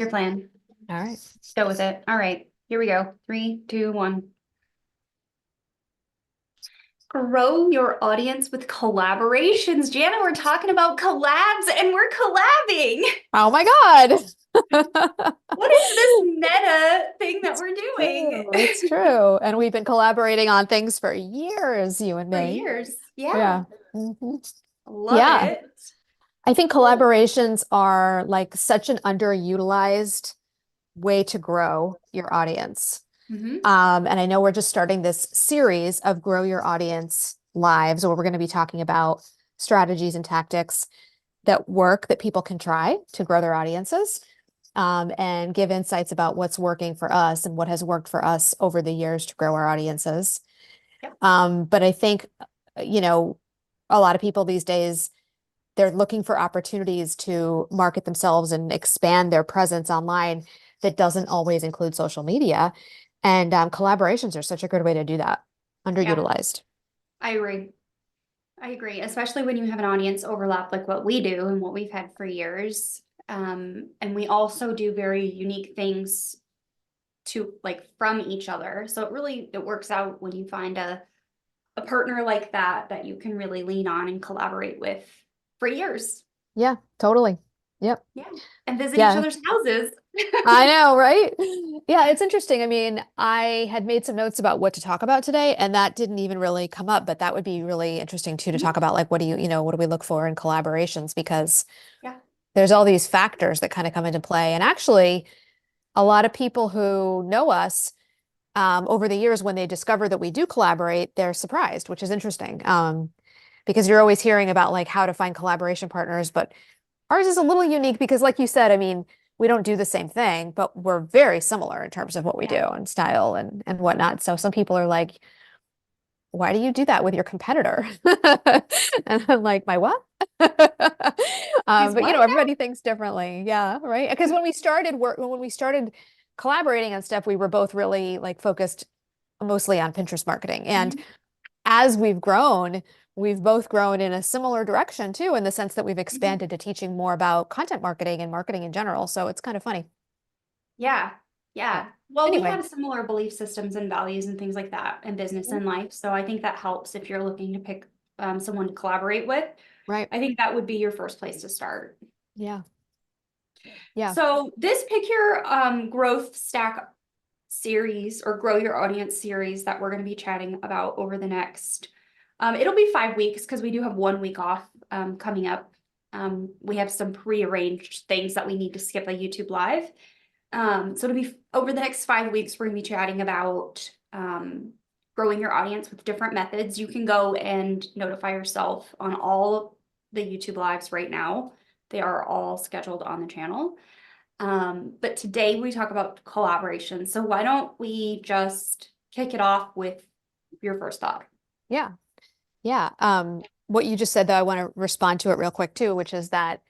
Your plan. All right. Go with it. All right, here we go. 3, 2, 1. Grow your audience with collaborations. Jana, we're talking about collabs and we're collabing. Oh my God. What is this meta thing that It's we're doing? true. It's true. And we've been collaborating on things for years, you and For me. years. Yeah. Yeah. Mhm. Love Yeah. it. I think Cool. collaborations are like such an underutilized way to grow your audience. Hmm. And I know we're just starting this series of Grow Your Audience lives, where we're going to be talking about strategies and tactics that work that people can try to grow their audiences, and give insights about what's working for us and what has worked for us over the years to grow our audiences. Yep. But I think, you know, a lot of people these days, they're looking for opportunities to market themselves and expand their presence online that doesn't always include social media. And collaborations are such a good way to do that, Yeah, underutilized. I agree. I agree, especially when you have an audience overlap like what we do and what we've had for years. And we also do very unique things to like from each other. So it works out when you find a partner like that that you can really lean on and collaborate with for years. Yeah, totally. Yep. Yeah. And visit each Yeah. other's houses. I know, right? Yeah, it's interesting. I mean, I had made some notes about what to talk about today, and that didn't even really come up, but that would be really interesting too, to talk about like what do what do we look for in collaborations? Because Yeah. there's all these factors that kind of come into play. And actually, a lot of people who know us, over the years, when they discover that we do collaborate, they're surprised, which is interesting. Because you're always hearing about like how to find collaboration partners, but ours is a little unique because, like you said, I mean, we don't do the same thing, but we're very similar in terms of what we do Yeah. and style and whatnot. So some people are like, why do you do that with your competitor? And I'm like, my what? She's But what everybody thinks differently. Yeah, right. Because when we started collaborating on stuff, we were both really like focused mostly on Pinterest marketing. And now? as we've both grown in a similar direction too, in the sense that we've Mhm. expanded to teaching more about content marketing and marketing in general. So it's kind of funny. Yeah. But Yeah. Well, we anyway, have similar belief systems and values and things like that in business and life. So I think that helps if you're looking to pick someone to collaborate with. right. I think that would be your first place to start. Yeah. Yeah. So this pick your growth stack series or grow your audience series that we're going to be chatting about over the next, it'll be 5 weeks because we do have 1 week off coming up. We have some pre-arranged things that we need to skip a YouTube live. So it'll be over the next 5 weeks, we're going to be chatting about growing your audience with different methods. You can go and notify yourself on all the YouTube lives right now. They are all scheduled on the channel. But today we talk about collaboration. So why don't we just kick it off with your first thought? Yeah. Yeah. What you just said, though, I want to respond to it real quick too, which is that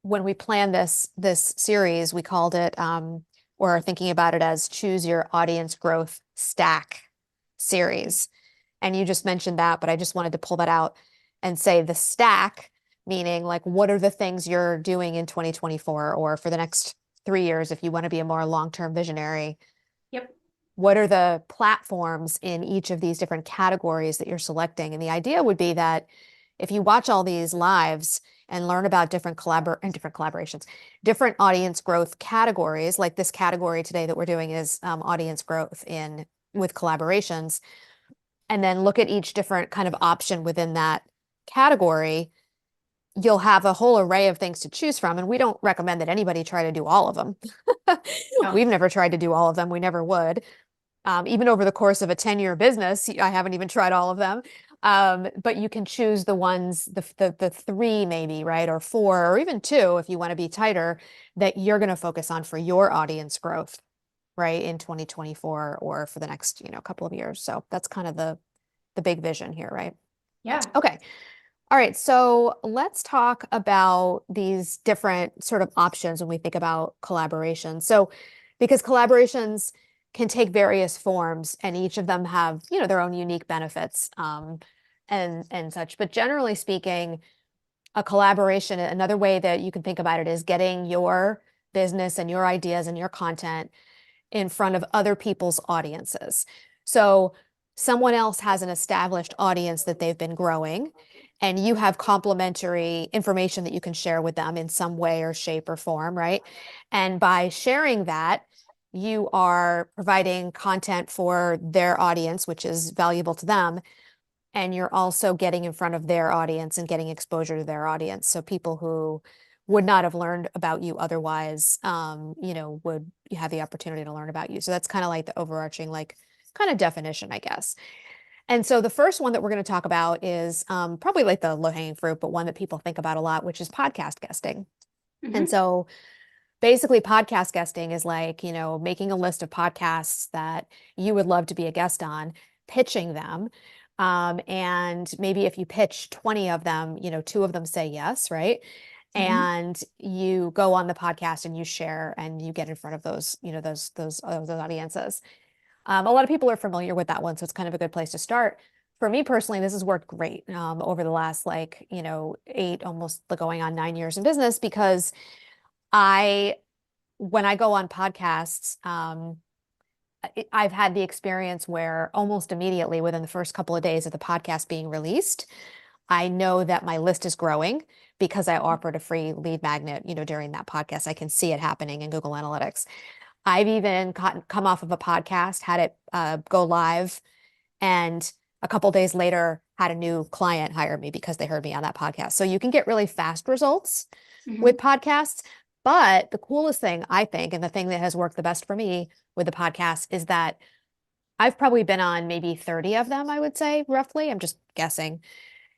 when we planned this series, we called it, or are thinking about it as Choose Your Audience Growth Stack series. And you just mentioned that, but I just wanted to pull that out and say the stack, meaning like what are the things you're doing in 2024 or for the next 3 years if you want to be a more long-term visionary. Yep. What are the platforms in each of these different categories that you're selecting? And the idea would be that if you watch all these lives and learn about different collaborations, different audience growth categories, like this category today that we're doing is audience growth in with collaborations, and then look at each different kind of option within that category, you'll have a whole array of things to choose from. And we don't recommend that anybody try to do all of them. No. We've never tried to do all of them. We never would. Even over the course of a 10-year business, I haven't even tried all of them. But you can choose the ones, the three maybe, right? Or four, or even two, if you want to be tighter, that you're going to focus on for your audience growth, right? In 2024 or for the next, couple of years. So that's kind of the big vision here, right? Yeah. Okay. All right. So let's talk about these different sort of options when we think about collaboration. So because collaborations can take various forms and each of them have, their own unique benefits, and such. But generally speaking, a collaboration, another way that you can think about it is getting your business and your ideas and your content in front of other people's audiences. So someone else has an established audience that they've been growing, and you have complementary information that you can share with them in some way or shape or form, right? And by sharing that, you are providing content for their audience, which is valuable to them. And you're also getting in front of their audience and getting exposure to their audience. So people who would not have learned about you otherwise, would have the opportunity to learn about you. So that's kind of like the overarching, like, kind of definition, I guess. And so the first one that we're going to talk about is probably like the low-hanging fruit, but one that people think about a lot, which is podcast guesting. And Mhm. so basically, podcast guesting is like, making a list of podcasts that you would love to be a guest on, pitching them. And maybe if you pitch 20 of them, two of them say yes, right? Mhm. And you go on the podcast and you share and you get in front of those, those audiences. A lot of people are familiar with that one, so it's kind of a good place to start. For me personally, this has worked great over the last, like, 8, almost going on 9 years in business, because I when I go on podcasts, I've had the experience where almost immediately within the first couple of days of the podcast being released, I know that my list is growing because I offered a free lead magnet, during that podcast. I can see it happening in Google Analytics. I've even come off of a podcast, had it go live, and a couple days later had a new client hire me because they heard me on that podcast. So you can get really fast results with Mhm. podcasts. But the coolest thing, I think, and the thing that has worked the best for me with the podcast is that I've probably been on maybe 30 of them, I would say, roughly. I'm just guessing.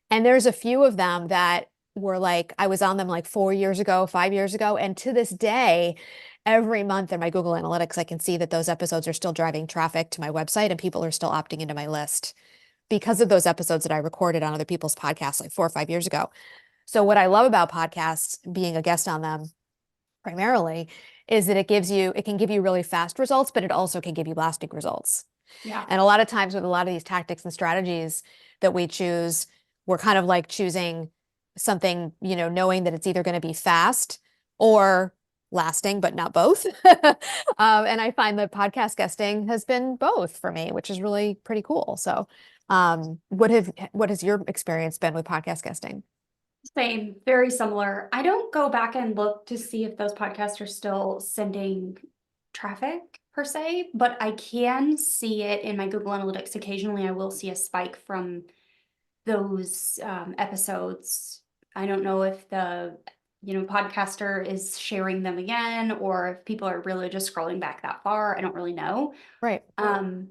And there's a few of them that were like, I was on them like 4 years ago, 5 years ago. And to this day, every month in my Google Analytics, I can see that those episodes are still driving traffic to my website and people are still opting into my list because of those episodes that I recorded on other people's podcasts like 4 or 5 years ago. So what I love about podcasts, being a guest on them primarily, is that it can give you really fast results, but it also can give you lasting results. Yeah. And a lot of times with a lot of these tactics and strategies that we choose, we're kind of like choosing something, knowing that it's either going to be fast or lasting, but not both. And I find that podcast guesting has been both for me, which is really pretty cool. So, what has your experience been with podcast guesting? Same, very similar. I don't go back and look to see if those podcasts are still sending traffic per se, but I can see it in my Google Analytics. Occasionally, I will see a spike from those episodes. I don't know if the podcaster is sharing them again, or if people are really just scrolling back that far. I don't really know. Right. Um,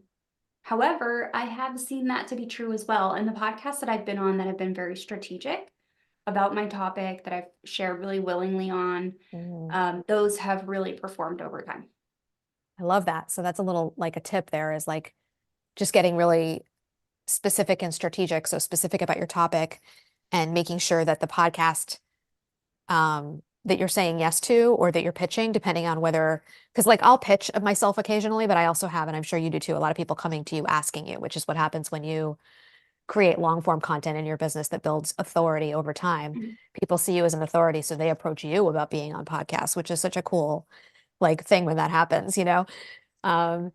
However, I have seen that to be true as well. And the podcasts that I've been on that have been very strategic about my topic that I've shared really willingly on, Mm, those have really performed over time. I love that. So that's a little like a tip there, is like just getting really specific and strategic. So specific about your topic and making sure that the podcast that you're saying yes to or that you're pitching, depending on whether, because like I'll pitch of myself occasionally, but I also have, and I'm sure you do too, a lot of people coming to you asking you, which is what happens when you create long form content in your business that builds authority over time. Mhm. People see you as an authority, so they approach you about being on podcasts, which is such a cool like thing when that happens. Um, and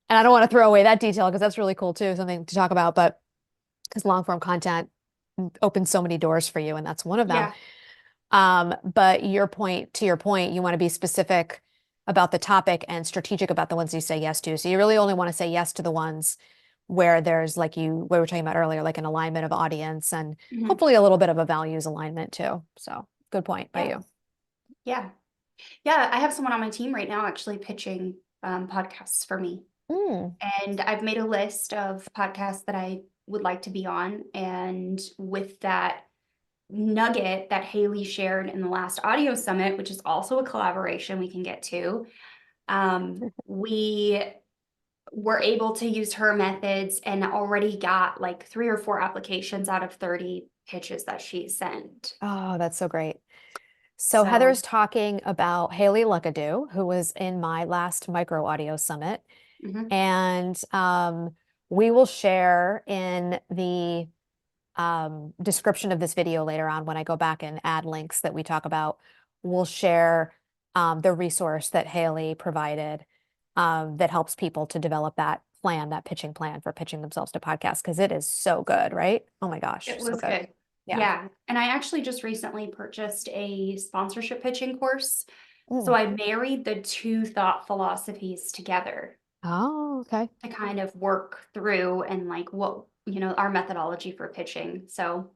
I don't want to throw away that detail because that's really cool too, something to talk about, but because long form content opens so many doors for you, and that's one of them. Yeah. But to your point, you want to be specific about the topic and strategic about the ones you say yes to. So you really only want to say yes to the ones where there's like what we were talking about earlier, like an alignment of audience and Mhm. hopefully a little bit of a values alignment too. So good point by Yeah. you. Yeah. Yeah. I have someone on my team right now actually pitching podcasts for me. Mm. And I've made a list of podcasts that I would like to be on. And with that nugget that Haley shared in the last audio summit, which is also a collaboration we can get to, we were able to use her methods and already got like 3 or 4 applications out of 30 pitches that she sent. Oh, that's so great. So So, Heather's talking about Haley Luckadoo, who was in my last micro audio summit. mhm, And we will share in the description of this video later on when I go back and add links that we talk about. We'll share the resource that Haley provided, that helps people to develop that plan, that pitching plan for pitching themselves to podcasts, because it is so good, right? Oh my gosh, It so was good. good. Yeah. Yeah. And I actually just recently purchased a sponsorship pitching course. So Mm. I married the two thought philosophies together Oh, okay. to kind of work through and like what, our methodology for pitching. So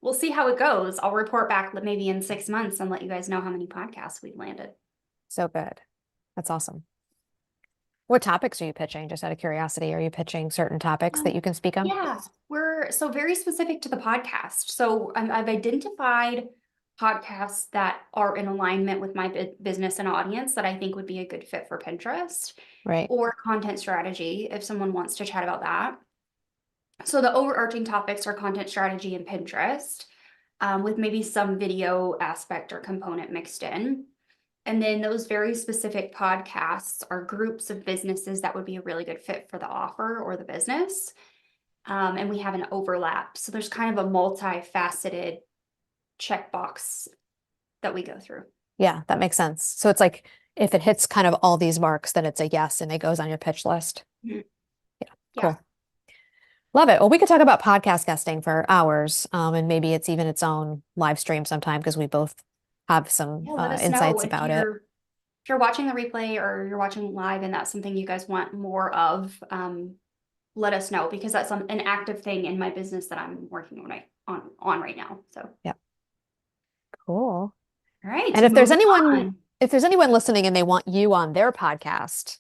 we'll see how it goes. I'll report back maybe in 6 months and let you guys know how many podcasts we've landed. So good. That's awesome. What topics are you pitching? Just out of curiosity, are you pitching certain topics that you can speak on? Yeah, we're so very specific to the podcast. So I've identified podcasts that are in alignment with my business and audience that I think would be a good fit for Pinterest Right. or content strategy if someone wants to chat about that. So the overarching topics are content strategy and Pinterest, with maybe some video aspect or component mixed in. And then those very specific podcasts are groups of businesses that would be a really good fit for the offer or the business. And we have an overlap. So there's kind of a multifaceted checkbox that we go through. Yeah, that makes sense. So it's like if it hits kind of all these marks, then it's a yes and it goes on your pitch list. Mhm. Yeah, Yeah. cool. Love it. Well, we could talk about podcast guesting for hours, and maybe it's even its own live stream sometime because we both have some Yeah, let us know insights about it. if you're watching the replay or you're watching live and that's something you guys want more of. Let us know because that's an active thing in my business that I'm working on right now. So Yeah. Cool. all right. And if there's moving anyone, on. if there's anyone listening and they want you on their podcast,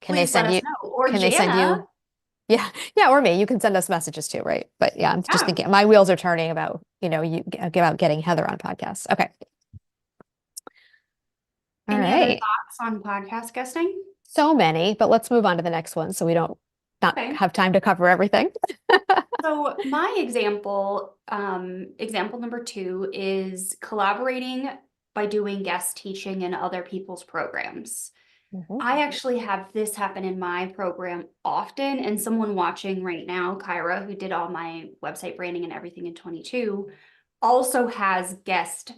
can they Please let send us you, know. Or can they send Jana. you? Yeah. Yeah. Or me. You can send us messages too, right? But yeah, I'm just Yeah. thinking my wheels are turning about, you about getting Heather on podcasts. Okay. All Any other right. thoughts on podcast guesting? So many, but let's move on to the next one so we don't not Okay. have time to cover everything. So my example number 2 is collaborating by doing guest teaching in other people's programs. Mhm. I actually have this happen in my program often, and someone watching right now, Kyra, who did all my website branding and everything in 22, also has guest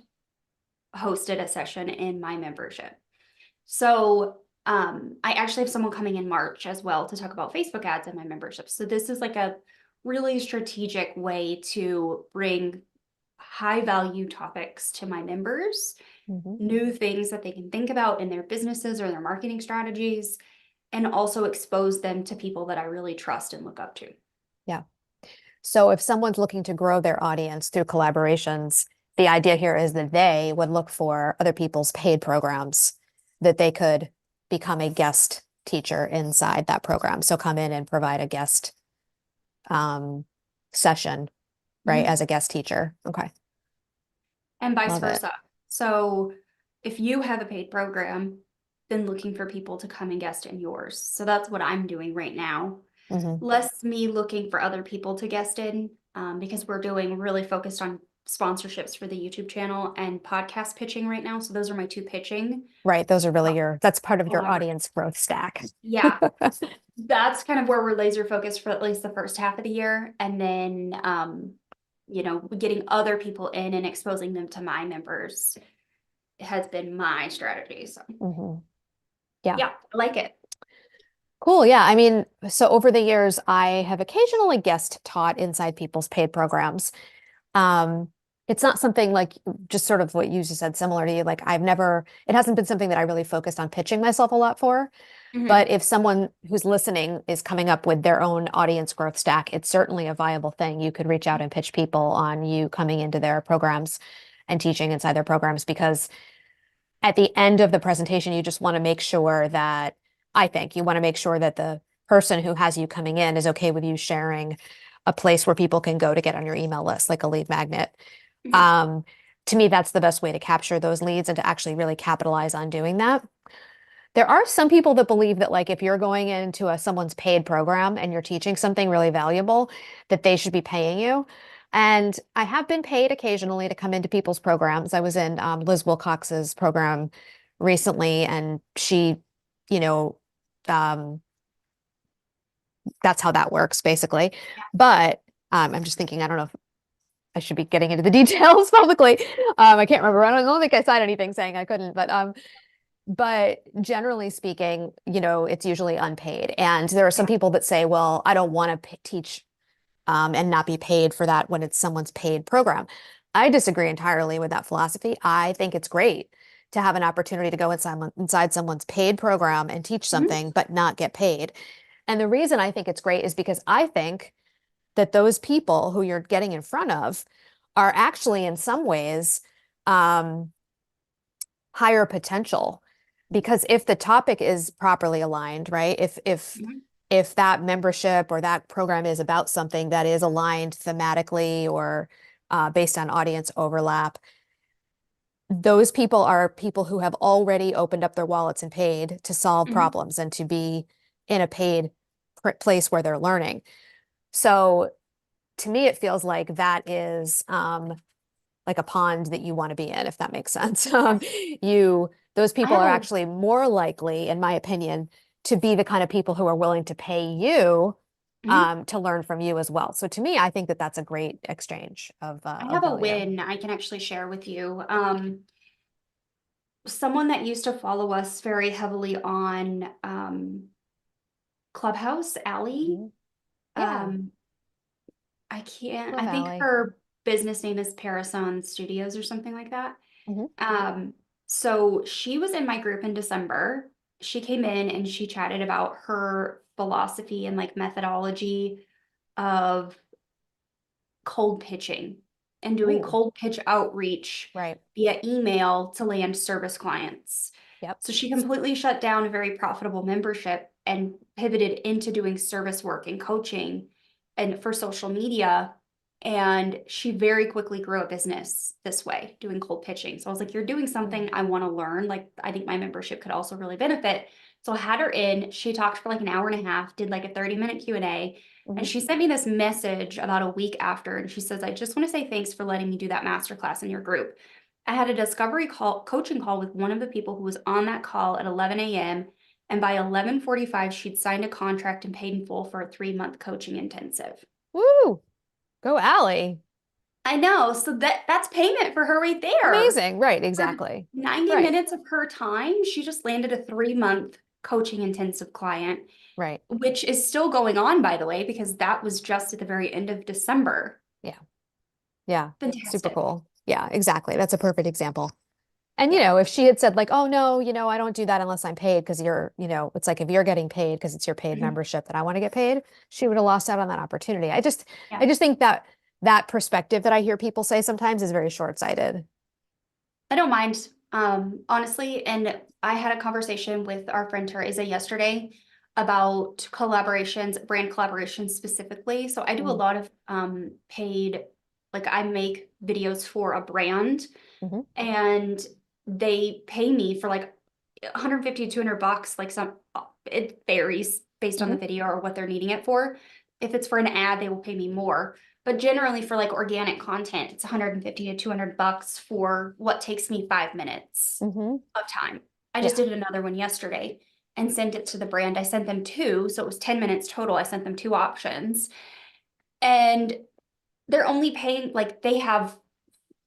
hosted a session in my membership. So I actually have someone coming in March as well to talk about Facebook ads in my membership. So this is like a really strategic way to bring high value topics to my members, Mhm. new things that they can think about in their businesses or their marketing strategies, and also expose them to people that I really trust and look up to. Yeah. So if someone's looking to grow their audience through collaborations, the idea here is that they would look for other people's paid programs that they could become a guest teacher inside that program. So come in and provide a guest session, right, Mhm. as a guest teacher. Okay. And vice Love it. versa. So if you have a paid program, then looking for people to come and guest in yours. So that's what I'm doing right now. Mhm. Less me looking for other people to guest in, because we're doing really focused on sponsorships for the YouTube channel and podcast pitching right now. So those are my 2 pitching. Right. Those are really that's part of your Collaborate. audience growth stack. Yeah, that's kind of where we're laser focused for at least the first half of the year. And then, getting other people in and exposing them to my members has been my strategy. So Mhm. Yeah. yeah, I like it. Cool. Yeah. I mean, so over the years, I have occasionally guest taught inside people's paid programs. Um, it's not something like just sort of what you just said, similar to you. Like it hasn't been something that I really focused on pitching myself a lot for. Mhm. But if someone who's listening is coming up with their own audience growth stack, it's certainly a viable thing. You could reach out and pitch people on you coming into their programs and teaching inside their programs, because at the end of the presentation, you just want to make sure that, I think you want to make sure that the person who has you coming in is okay with you sharing a place where people can go to get on your email list, like a lead magnet. Mhm. To me, that's the best way to capture those leads and to actually really capitalize on doing that. There are some people that believe that, like, if you're going into someone's paid program and you're teaching something really valuable, that they should be paying you. And I have been paid occasionally to come into people's programs. I was in Liz Wilcox's program recently, and she, you know, um, that's how that works basically. Yeah. But I'm just thinking, I don't know if I should be getting into the details publicly. I can't remember. I don't think I signed anything saying I couldn't, but But generally speaking, it's usually unpaid. And there are some Yeah. people that say, well, I don't want to teach and not be paid for that when it's someone's paid program. I disagree entirely with that philosophy. I think it's great to have an opportunity to go inside someone's paid program and teach Mhm. something, but not get paid. And the reason I think it's great is because I think that those people who you're getting in front of are actually in some ways um, higher potential. Because if the topic is properly aligned, right? Mhm. If that membership or that program is about something that is aligned thematically or based on audience overlap, those people are people who have already opened up their wallets and paid to solve Mhm. problems and to be in a paid place where they're learning. So to me, it feels like that is like a pond that you want to be in, if that makes sense. Yes. Those I people have are a actually more likely, in my opinion, to be the kind of people who are willing to pay you mhm. to learn from you as well. So to me, I think that that's a great exchange I of have a value. win I can actually share with you. Someone that used to follow us very heavily on Clubhouse, Allie. Mhm. Yeah, Um, I love think Allie. her business name is Parison Studios or something like that. Hmm. Um, so she was in my group in December. She came in and she chatted about her philosophy and like methodology of cold pitching and doing Ooh, cold pitch outreach right. via email to land service clients. Yep. So she completely shut down a very profitable membership and pivoted into doing service work and coaching and for social media. And she very quickly grew a business this way, doing cold pitching. So I was like, you're doing Mm. something I want to learn. Like, I think my membership could also really benefit. So I had her in. She talked for like an hour and a half, did like a 30-minute Q&A. And Mhm. she sent me this message about a week after, and she says, I just want to say thanks for letting me do that masterclass in your group. I had a discovery call, coaching call with one of the people who was on that call at 11 a.m. And by 11:45, she'd signed a contract and paid in full for a 3-month coaching intensive. Woo! Go Allie. I know. So that's payment for her right there. Amazing. Right, For exactly. 90 Right, minutes of her time, she just landed a 3-month coaching intensive client, right. which is still going on, by the way, because that was just at the very end of December. Yeah. Yeah. Super Fantastic. cool. Yeah, exactly. That's a perfect example. And, Yeah. if she had said like, oh no, I don't do that unless I'm paid because it's like if you're getting paid because it's your paid Mhm. membership that I want to get paid, she would have lost out on that opportunity. I Yeah. just think that that perspective that I hear people say sometimes is very short-sighted. I don't mind, honestly. And I had a conversation with our friend Teresa yesterday about collaborations, brand collaborations specifically. So I do a Mm, lot of paid, like I make videos for a brand mhm, and they pay me for like 150 to 200 bucks. Like it varies based on the mhm, video or what they're needing it for. If it's for an ad, they will pay me more. But generally for like organic content, it's 150 to 200 bucks for what takes me 5 minutes mhm. of time. I just Yeah. did another one yesterday and sent it to the brand. I sent them two, so it was 10 minutes total. I sent them two options. And they're only paying like they have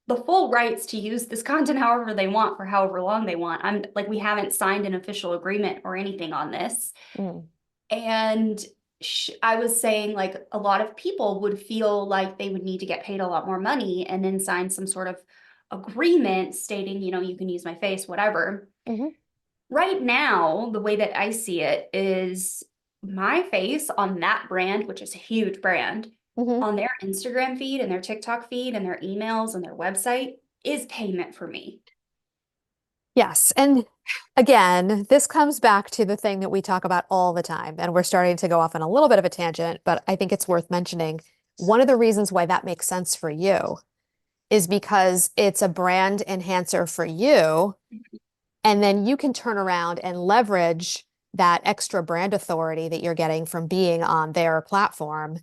the full rights to use this content however they want for however long they want. I'm like, we haven't signed an official agreement or anything on this. Mm, And I was saying, like, a lot of people would feel like they would need to get paid a lot more money and then sign some sort of agreement stating, you can use my face, whatever. mhm, Right now, the way that I see it is my face on that brand, which is a huge brand, mhm. on their Instagram feed and their TikTok feed and their emails and their website is payment for me. Yes. And again, this comes back to the thing that we talk about all the time. And we're starting to go off on a little bit of a tangent, but I think it's worth mentioning. One of the reasons why that makes sense for you is because it's a brand enhancer for you. And then you can turn around and leverage that extra brand authority that you're getting from being on their platform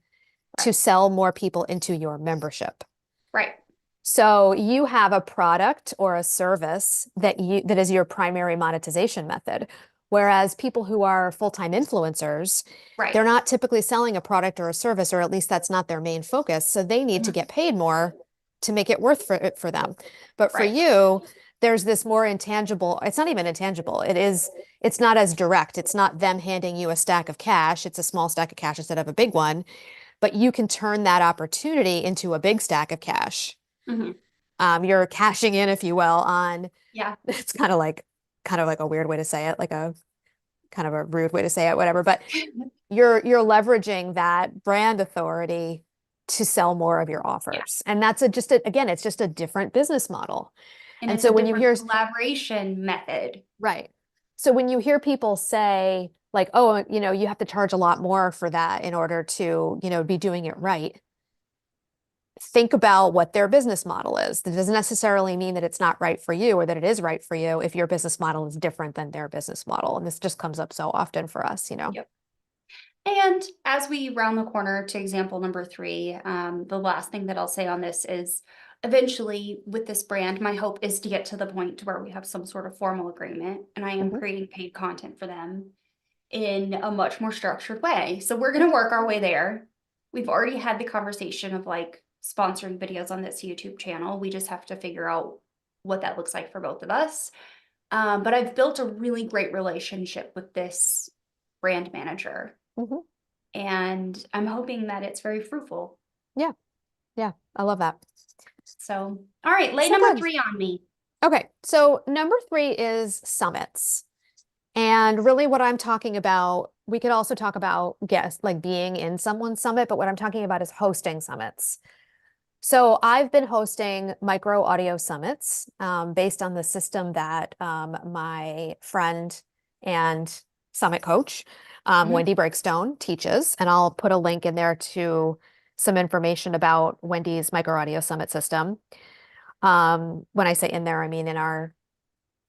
Right. to sell more people into your membership. Right. So you have a product or a service that is your primary monetization method. Whereas people who are full-time influencers, Right. they're not typically selling a product or a service, or at least that's not their main focus. So they need to Mhm. get paid more to make it worth for them. But for Right. you, there's this more intangible, it's not even intangible. It's not as direct. It's not them handing you a stack of cash. It's a small stack of cash instead of a big one, but you can turn that opportunity into a big stack of cash. Mhm. You're cashing in, if you will, on, Yeah. it's kind of like a weird way to say it, like a kind of a rude way to say it, whatever, but you're leveraging that brand authority to sell more of your Yeah. offers. And that's just a, again, it's just a different business model. And And it's a so when you different hear, collaboration method. right. So when you hear people say like, oh, you have to charge a lot more for that in order to, be doing it right. Think about what their business model is. That doesn't necessarily mean that it's not right for you or that it is right for you if your business model is different than their business model. And this just comes up so often for us. Yep. And as we round the corner to example number 3, the last thing that I'll say on this is eventually with this brand, my hope is to get to the point to where we have some sort of formal agreement and I am Mhm. creating paid content for them in a much more structured way. So we're going to work our way there. We've already had the conversation of like sponsoring videos on this YouTube channel. We just have to figure out what that looks like for both of us. But I've built a really great relationship with this brand manager. Mhm. And I'm hoping that it's very fruitful. Yeah. Yeah. I love that. So, all right, lay So number good. 3 on me. Okay. So number 3 is summits. And really what I'm talking about, we could also talk about guests, like being in someone's summit, but what I'm talking about is hosting summits. So I've been hosting micro audio summits based on the system that my friend and summit coach, Mhm. Wendy Breakstone, teaches. And I'll put a link in there to some information about Wendy's micro audio summit system. When I say in there, I mean in our,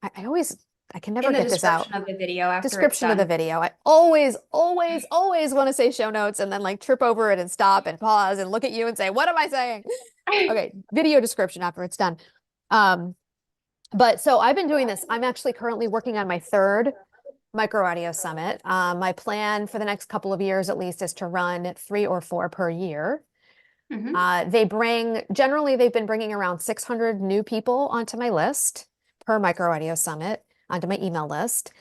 I always, I can never In the get this out. description of the video after it's Description of the done. video. I always, always, always want to say show notes and then like trip over it and stop and pause and look at you and say, what am I saying? Okay, video description after it's done. Um, but so I've been doing this. I'm actually currently working on my third micro audio summit. My plan for the next couple of years at least is to run 3 or 4 per year. Mhm. Generally, they've been bringing around 600 new people onto my list per micro audio summit, onto my email list.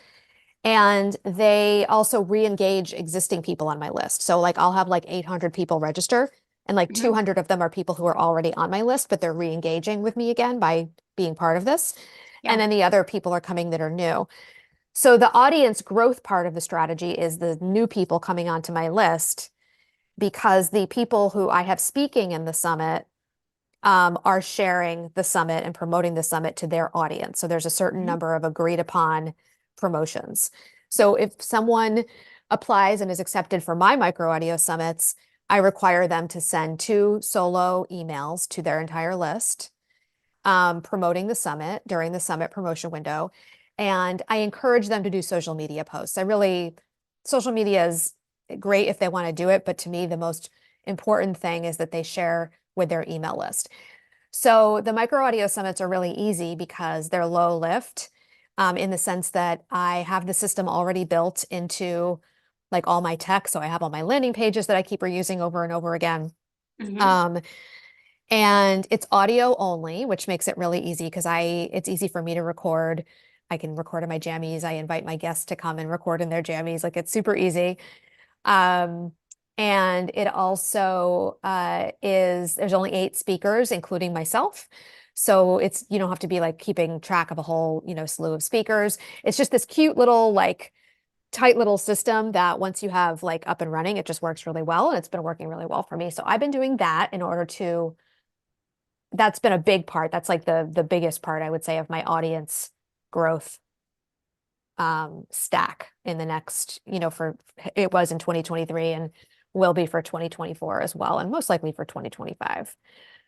And they also re-engage existing people on my list. So like I'll have like 800 people register and like Mhm. 200 of them are people who are already on my list, but they're re-engaging with me again by being part of this. And Yeah. then the other people are coming that are new. So the audience growth part of the strategy is the new people coming onto my list because the people who I have speaking in the summit are sharing the summit and promoting the summit to their audience. So there's a certain Mhm. number of agreed upon promotions. So if someone applies and is accepted for my micro audio summits, I require them to send 2 solo emails to their entire list, promoting the summit during the summit promotion window. And I encourage them to do social media posts. Social media is great if they want to do it, but to me, the most important thing is that they share with their email list. So the micro audio summits are really easy because they're low lift, in the sense that I have the system already built into like all my tech. So I have all my landing pages that I keep reusing over and over again. Mhm. Um, and it's audio only, which makes it really easy because it's easy for me to record. I can record in my jammies. I invite my guests to come and record in their jammies. Like it's super easy. Um, and it also there's only 8 speakers, including myself. So you don't have to be like keeping track of a whole, slew of speakers. It's just this cute little, like tight little system that once you have like up and running, it just works really well. And it's been working really well for me. So I've been doing that that's been a big part. That's like the biggest part, I would say, of my audience growth stack in the next, it was in 2023 and will be for 2024 as well, and most likely for 2025.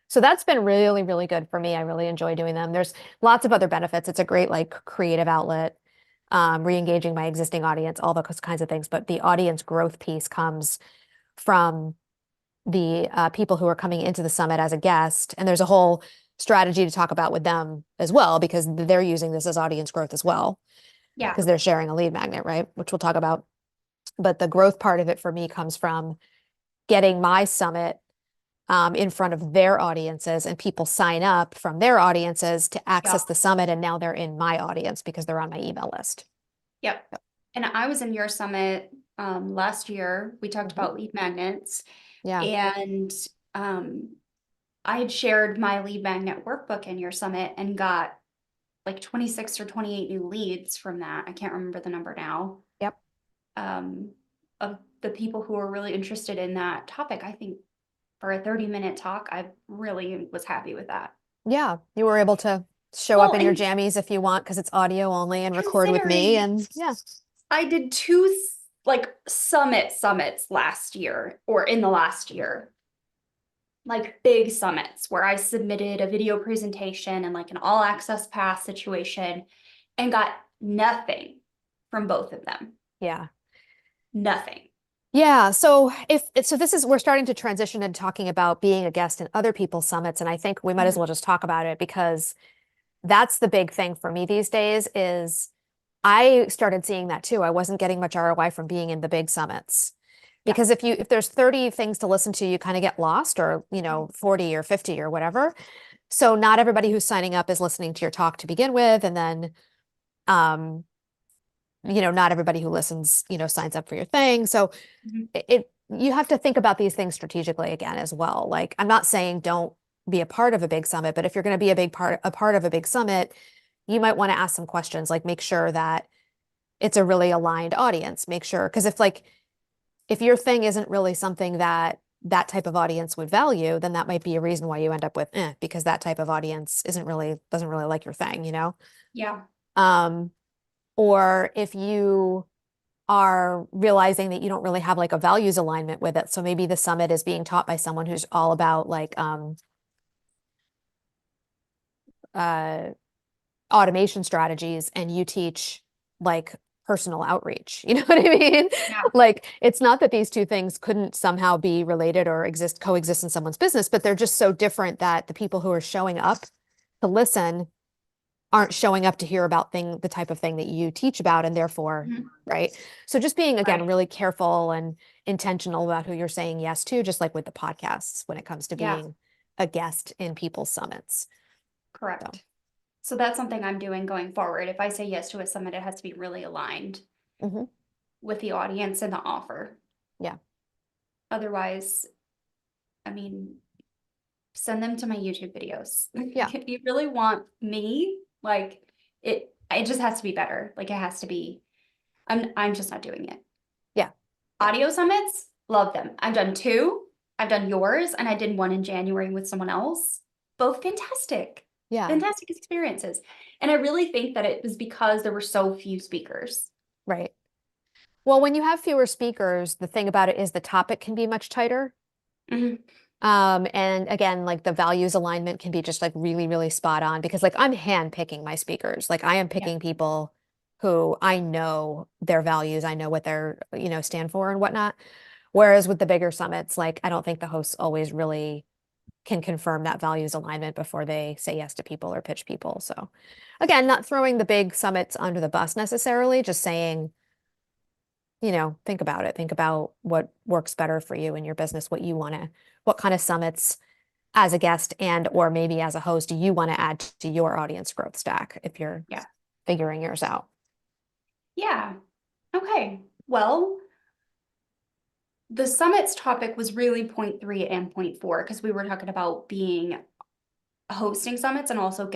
So that's been really, really good for me. I really enjoy doing them. There's lots of other benefits. It's a great like creative outlet, re-engaging my existing audience, all those kinds of things. But the audience growth piece comes from the people who are coming into the summit as a guest. And there's a whole strategy to talk about with them as well, because they're using this as audience growth as well Yeah. because they're sharing a lead magnet, right? Which we'll talk about. But the growth part of it for me comes from getting my summit in front of their audiences, and people sign up from their audiences to access Yep. the summit, and now they're in my audience because they're on my email list. Yep. And I was in your summit last year. We talked Mhm. about lead magnets, Yeah. and I had shared my lead magnet workbook in your summit and got like 26 or 28 new leads from that. I can't remember the number now. Yep. Of the people who were really interested in that topic. I think for a 30-minute talk, I really was happy with that. Yeah. You were able to show up Well, in your and jammies if you want, because it's audio only, and record with me. considering And yeah. I did two like summits last year or in the last year, like big summits where I submitted a video presentation and like an all access pass situation and got nothing from both of them. Yeah. Nothing. Yeah. So we're starting to transition and talking about being a guest in other people's summits. And I think we might as well just talk about it, because that's the big thing for me these days is I started seeing that too. I wasn't getting much ROI from being in the big summits. Yeah. Because if there's 30 things to listen to, you kind of get lost, or, 40 or 50 or whatever. So not everybody who's signing up is listening to your talk to begin with. And then, um, not everybody who listens, signs up for your thing. So Mhm. you have to think about these things strategically again as well. Like, I'm not saying don't be a part of a big summit, but if you're going to be a part of a big summit, you might want to ask some questions, like make sure that it's a really aligned audience. Make sure, because if your thing isn't really something that type of audience would value, then that might be a reason why you end up with because that type of audience doesn't really like your thing, Yeah. Um, or if you are realizing that you don't really have like a values alignment with it. So maybe the summit is being taught by someone who's all about like uh automation strategies, and you teach like personal outreach. You know what I mean? Yeah. Like, it's not that these two things couldn't somehow be related or coexist in someone's business, but they're just so different that the people who are showing up to listen aren't showing up to hear about the type of thing that you teach about, and therefore, Mhm. right? So just being, again, Right. really careful and intentional about who you're saying yes to, just like with the podcasts when it comes to Yeah. being a guest in people's summits. So, Correct. So that's something I'm doing going forward. If I say yes to a summit, it has to be really aligned mhm. with the audience and the offer. Yeah. Otherwise, I mean, send them to my YouTube videos. Yeah. If you really want me, like it just has to be better. Like it has to be, I'm just not doing it. Yeah. Yeah. Audio summits, love them. I've done two. I've done yours, and I did one in January with someone else. Both fantastic. Yeah. Fantastic experiences. And I really think that it was because there were so few speakers. Right. Well, when you have fewer speakers, the thing about it is the topic can be much tighter. Mhm. And again, like the values alignment can be just like really, really spot on, because like I'm hand picking my speakers. Like I am Yeah. picking people who I know their values, I know what they're, stand for and whatnot. Whereas with the bigger summits, like I don't think the hosts always really can confirm that values alignment before they say yes to people or pitch people. So again, not throwing the big summits under the bus necessarily, just saying, think about it. Think about what works better for you in your business, what kind of summits as a guest and or maybe as a host you want to add to your audience growth stack if you're Yeah. figuring yours out. Yeah. Okay. Well, the summit's topic was really point 3 and point 4 because we were talking about being hosting summits and also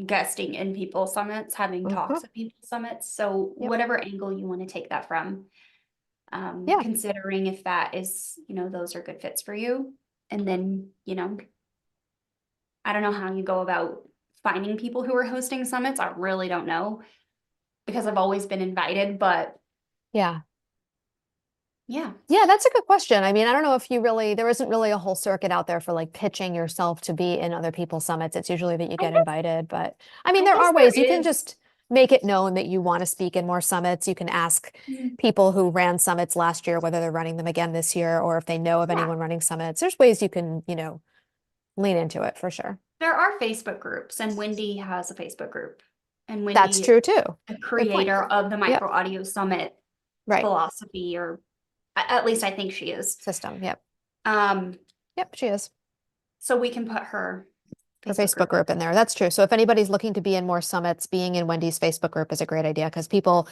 guesting in people's summits, having Uh-huh. talks at people's summits. So Yep. whatever angle you want to take that from, Yeah. considering if that is, those are good fits for you. And then, I don't know how you go about finding people who are hosting summits. I really don't know because I've always been invited, but Yeah. yeah. Yeah, that's a good question. I mean, I don't know if there isn't really a whole circuit out there for like pitching yourself to be in other people's summits. It's usually that you I get guess invited, but I mean, I there guess are there ways you can is. just make it known that you want to speak in more summits. You can ask Mhm. people who ran summits last year whether they're running them again this year, or if they know of Yeah. anyone running summits. There's ways you can, lean into it for sure. There are Facebook groups, and Wendy has a Facebook group. And That's Wendy is true too. the Good point. creator of the Yep. Micro Audio Summit Right. philosophy, or at least I think she is. System. Yep. Um, Yep, she is. So we can put her Her Facebook Facebook group. group in there. That's true. So if anybody's looking to be in more summits, being in Wendy's Facebook group is a great idea because people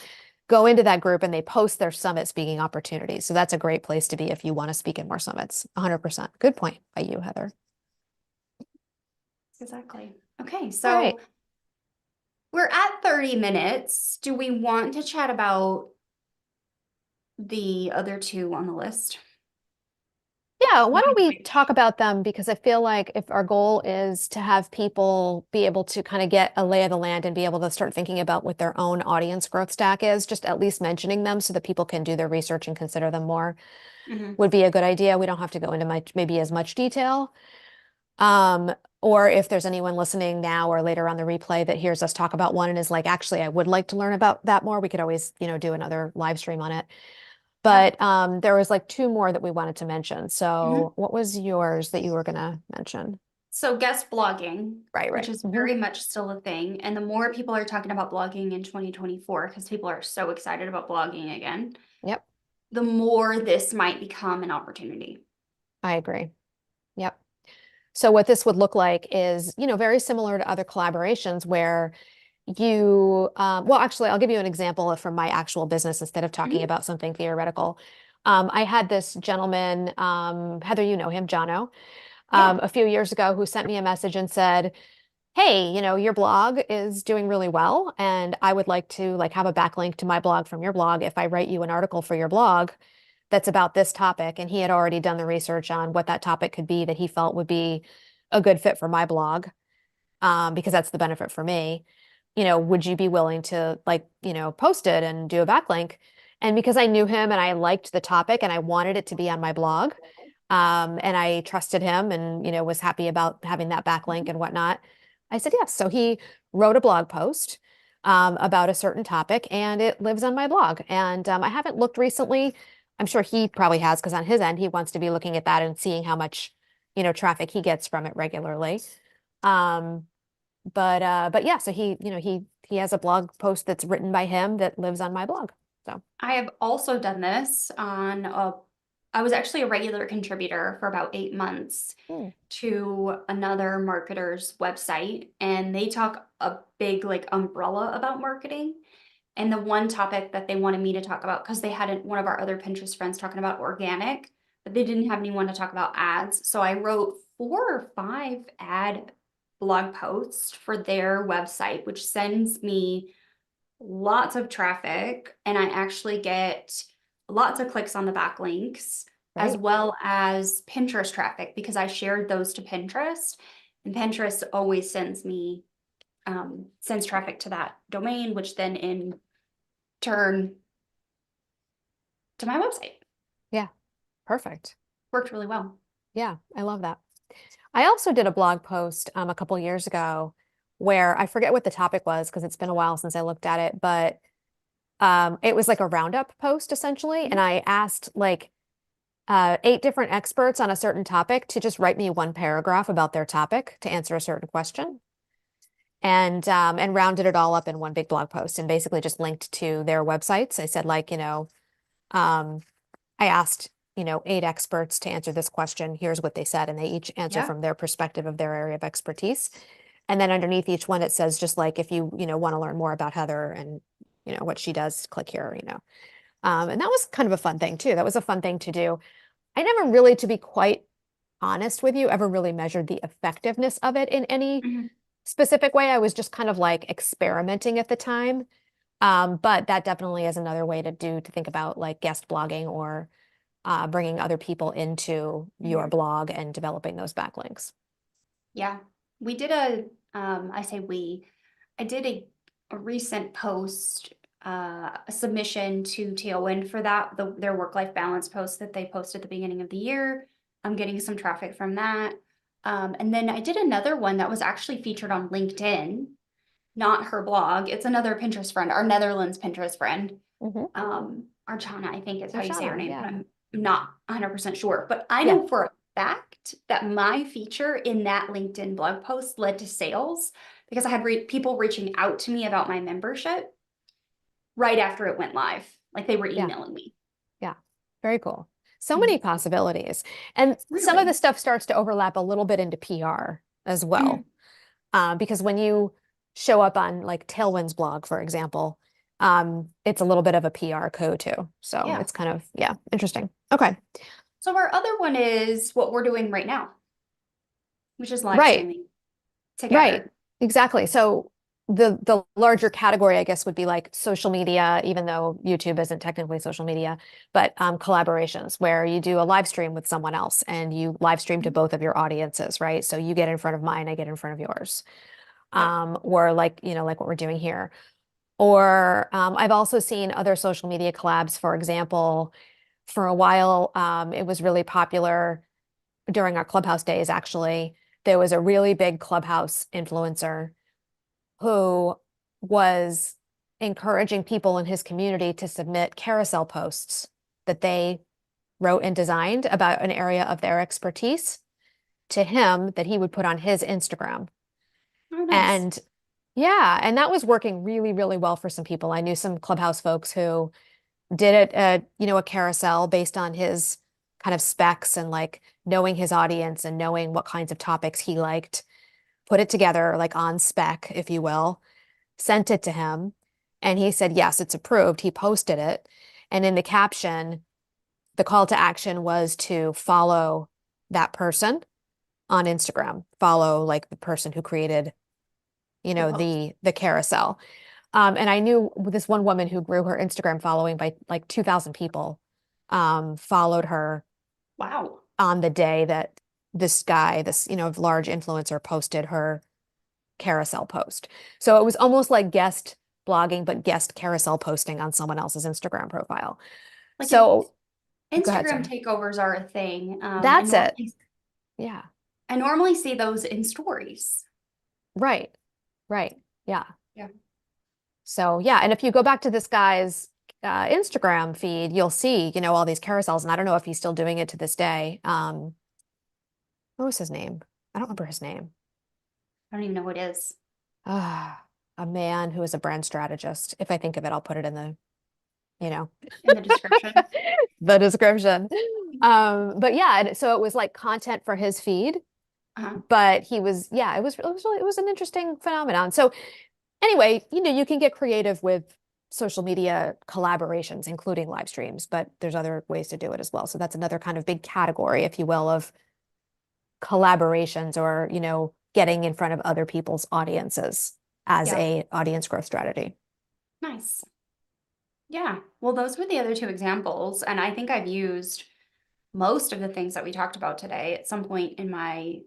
go into that group and they post their summit speaking opportunities. So that's a great place to be if you want to speak in more summits. 100%. Good point by you, Heather. Exactly. Okay, All right. so we're at 30 minutes. Do we want to chat about the other two on the list? Yeah, why What do don't you we think? talk about them? Because I feel like if our goal is to have people be able to kind of get a lay of the land and be able to start thinking about what their own audience growth stack is, just at least mentioning them so that people can do their research and consider them more Mhm. would be a good idea. We don't have to go into maybe as much detail. Um, or if there's anyone listening now or later on the replay that hears us talk about one and is like, actually, I would like to learn about that more, we could always, do another live stream on it. Yeah. But there was like two more that we wanted to mention. Mhm. So what was yours that you were gonna mention? So guest blogging, Right, which right. is very much still a thing. And the more people are talking about blogging in 2024, because people are so excited about blogging again, Yep, the more this might become an opportunity. I agree. Yep. So what this would look like is, very similar to other collaborations where well, actually, I'll give you an example from my actual business instead of talking Mhm. about something theoretical. I had this gentleman, Heather, you know him, Jano, Yeah. a few years ago who sent me a message and said, hey, your blog is doing really well, and I would like to like have a backlink to my blog from your blog if I write you an article for your blog that's about this topic. And he had already done the research on what that topic could be that he felt would be a good fit for my blog, because that's the benefit for me. Would you be willing to like, post it and do a backlink? And because I knew him and I liked the topic and I wanted it to be on my blog, and I trusted him and, was happy about having that backlink and whatnot, I said yes. So he wrote a blog post about a certain topic and it lives on my blog. And I haven't looked recently. I'm sure he probably has because on his end, he wants to be looking at that and seeing how much, traffic he gets from it regularly. Um, but yeah, so he has a blog post that's written by him that lives on my blog. So, I have also done this on I was actually a regular contributor for about 8 months hmm, to another marketer's website, and they talk a big like umbrella about marketing. And the one topic that they wanted me to talk about, because they had one of our other Pinterest friends talking about organic, but they didn't have anyone to talk about ads. So I wrote 4 or 5 ad blog posts for their website, which sends me lots of traffic, and I actually get lots of clicks on the backlinks as right. well as Pinterest traffic because I shared those to Pinterest, and Pinterest always sends traffic to that domain, which then in turn to my website. Yeah, perfect. Worked really well. Yeah, I love that. I also did a blog post a couple years ago where I forget what the topic was because it's been a while since I looked at it, but it was like a roundup post essentially, and Mhm. I asked like 8 different experts on a certain topic to just write me one paragraph about their topic to answer a certain question. And rounded it all up in one big blog post and basically just linked to their websites. I said like, um, I asked, 8 experts to answer this question. Here's what they said, and they each answer Yeah. from their perspective of their area of expertise. And then underneath each one, it says just like if you, want to learn more about Heather and what she does, click here. And that was kind of a fun thing too. That was a fun thing to do. I never really, to be quite honest with you, ever really measured the effectiveness of it in any Mhm. specific way. I was just kind of like experimenting at the time. But that definitely is another way to think about like guest blogging or bringing other people into your Mhm. blog and developing those backlinks. Yeah. We did I say we, I did a recent post, a submission to Tailwind for that, their work-life balance post that they posted at the beginning of the year. I'm getting some traffic from that. And then I did another one that was actually featured on LinkedIn, not her blog. It's another Pinterest friend, our Netherlands Pinterest friend. Hmm. Or Jana, I think is how you say her Jana, name, but yeah. I'm not 100% sure. But I Yeah. know for a fact that my feature in that LinkedIn blog post led to sales because I had people reaching out to me about my membership right after it went live. Like they were Yeah. emailing me. Yeah. Very cool. So many Mhm. possibilities. And some of the Really? stuff starts to overlap a little bit into PR as Mhm. well. Because when you show up on like Tailwind's blog, for example, it's a little bit of a PR code too. So Yeah. it's kind of, yeah, interesting. Okay. So our other one is what we're doing right now, which is live Right. streaming Right. together. Exactly. So the larger category, I guess, would be like social media, even though YouTube isn't technically social media, but collaborations where you do a live stream with someone else and you live stream to Mhm. both of your audiences, right? So you get in front of mine, I get in front of yours. Yep. Or like, like what we're doing here. Or I've also seen other social media collabs, for example, for a while, it was really popular during our Clubhouse days, actually. There was a really big Clubhouse influencer who was encouraging people in his community to submit carousel posts that they wrote and designed about an area of their expertise to him that he would put on his Instagram. Oh, nice. And yeah, and that was working really, really well for some people. I knew some Clubhouse folks who did it, a carousel based on his kind of specs and like knowing his audience and knowing what kinds of topics he liked, put it together like on spec, if you will, sent it to him. And he said, yes, it's approved. He posted it. And in the caption, the call to action was to follow that person on Instagram, follow like the person who created, The post. the carousel. And I knew this one woman who grew her Instagram following by like 2,000 people, followed her Wow. on the day that this guy, this, large influencer posted her carousel post. So it was almost like guest blogging, but guest carousel posting on someone else's Instagram profile. Like in So go ahead, Instagram sorry. takeovers are a thing. That's it. Yeah. I normally see those in stories. Right. Right. Yeah. Yeah. So yeah, and if you go back to this guy's Instagram feed, you'll see, all these carousels, and I don't know if he's still doing it to this day. What was his name? I don't remember his name. I don't even know what it is A man who is a brand strategist. If I think of it, I'll put it in the, you know, in the description. the description. But yeah, and so it was like content for his feed, Uh-huh. but yeah, it was an interesting phenomenon. So anyway, you can get creative with social media collaborations, including live streams, but there's other ways to do it as well. So that's another kind of big category, if you will, of collaborations or, getting in front of other people's audiences as Yeah. a audience growth strategy. Nice. Yeah. Well, those were the other two examples. And I think I've used most of the things that we talked about today at some point in my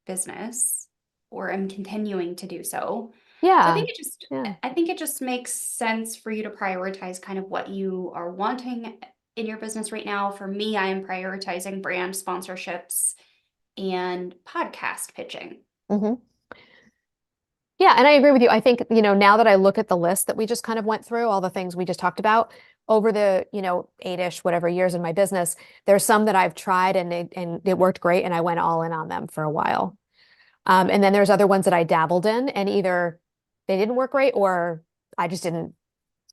business or am continuing to do so. So Yeah. Yeah. I think it just makes sense for you to prioritize kind of what you are wanting in your business right now. For me, I am prioritizing brand sponsorships and podcast pitching. Hmm. Yeah, and I agree with you. I think, now that I look at the list that we just kind of went through, all the things we just talked about over the, 8-ish, whatever years in my business, there's some that I've tried and it worked great and I went all in on them for a while. And then there's other ones that I dabbled in and either they didn't work great or I just didn't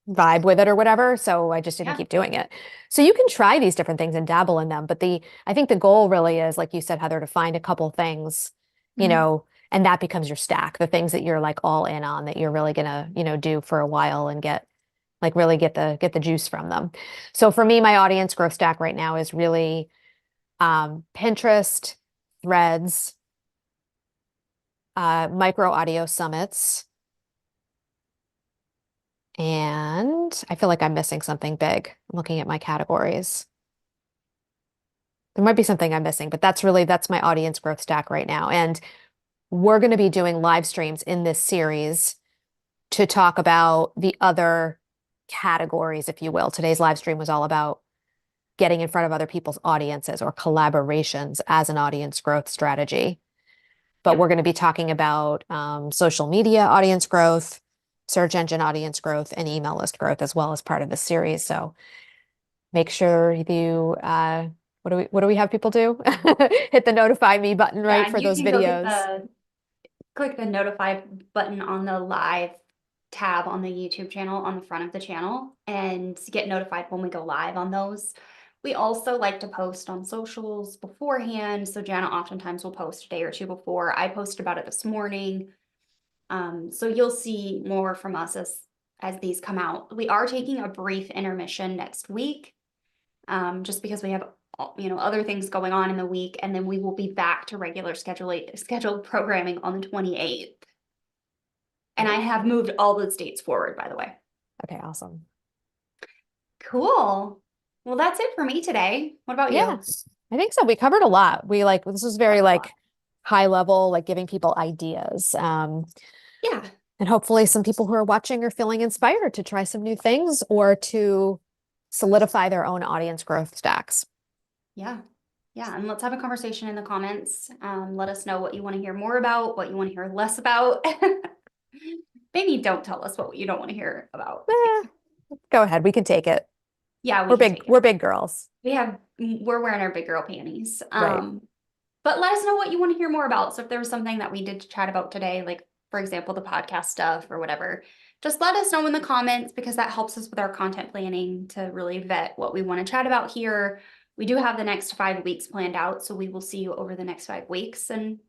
vibe with it or whatever. So I just didn't Yeah. keep doing it. So you can try these different things and dabble in them. But I think the goal really is, like you said, Heather, to find a couple things, Mhm. and that becomes your stack, the things that you're like all in on that you're really gonna, do for a while and really get the juice from them. So for me, my audience growth stack right now is really Pinterest, Threads, micro audio summits. And I feel like I'm missing something big. I'm looking at my categories. There might be something I'm missing, but that's my audience growth stack right now. And we're going to be doing live streams in this series to talk about the other categories, if you will. Today's live stream was all about getting in front of other people's audiences or collaborations as an audience growth strategy. But Yeah. we're going to be talking about social media audience growth, search engine audience growth, and email list growth as well as part of the series. So make sure you what do we have people do? Hit the notify me button, Yeah. right, And for you those can go get videos. the click the notify button on the live tab on the YouTube channel on the front of the channel and get notified when we go live on those. We also like to post on socials beforehand. So Jana oftentimes will post a day or two before. I posted about it this morning. So you'll see more from us as these come out. We are taking a brief intermission next week, just because we have other things going on in the week, and then we will be back to regular scheduled programming on the 28th. And I have moved all those dates forward, by the way. Okay, awesome. Cool. Well, that's it for me today. What about Yeah, you? I think so. We covered a lot. This was very like high level, like giving people ideas. Yeah. And hopefully some people who are watching are feeling inspired to try some new things or to solidify their own audience growth stacks. Yeah. Yeah. And let's have a conversation in the comments. Let us know what you want to hear more about, what you want to hear less about. Maybe don't tell us what you don't want to hear about. Go ahead. We can take it. Yeah, we We're can big, take it. we're big girls. We're wearing our big girl panties. Right. But let us know what you want to hear more about. So if there was something that we did chat about today, like for example, the podcast stuff or whatever, just let us know in the comments, because that helps us with our content planning to really vet what we want to chat about here. We do have the next 5 weeks planned out, so we will see you over the next 5 weeks, and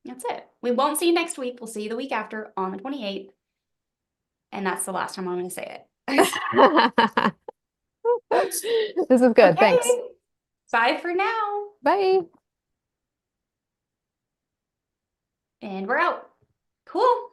that's it. We won't see you next week. We'll see you the week after on the 28th. And that's the last time I'm going to say it. This is good. Okay. Thanks. Bye for now. Bye. And we're out. Cool.